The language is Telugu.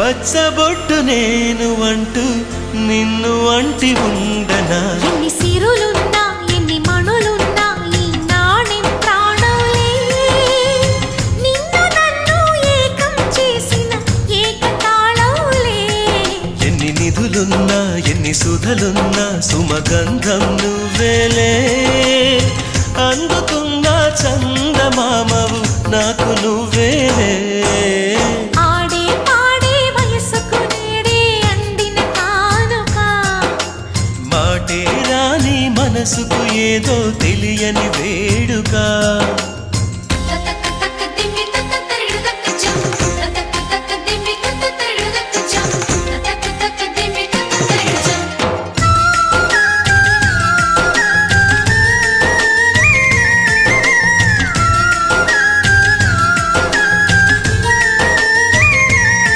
పచ్చబొట్టు నేను అంటూ నిన్ను అంటి ఉండనా ఎన్ని సిరులున్నా ఎన్ని మణులున్నా ఈ నాణెం ప్రాణంలే నిన్ను నన్ను ఏకం చేసిన ఏకతాళంలే ఎన్ని నిధులున్నా ఎన్ని సుధలున్నా సుమగంధం నువ్వేలే అందుకున్న చందమామవు నాకు నువ్వేలే ఆడే పాడే వయసుకు నేడే అందిన కానుక మాటే రాని మనసుకు ఏదో తెలియని వేడుక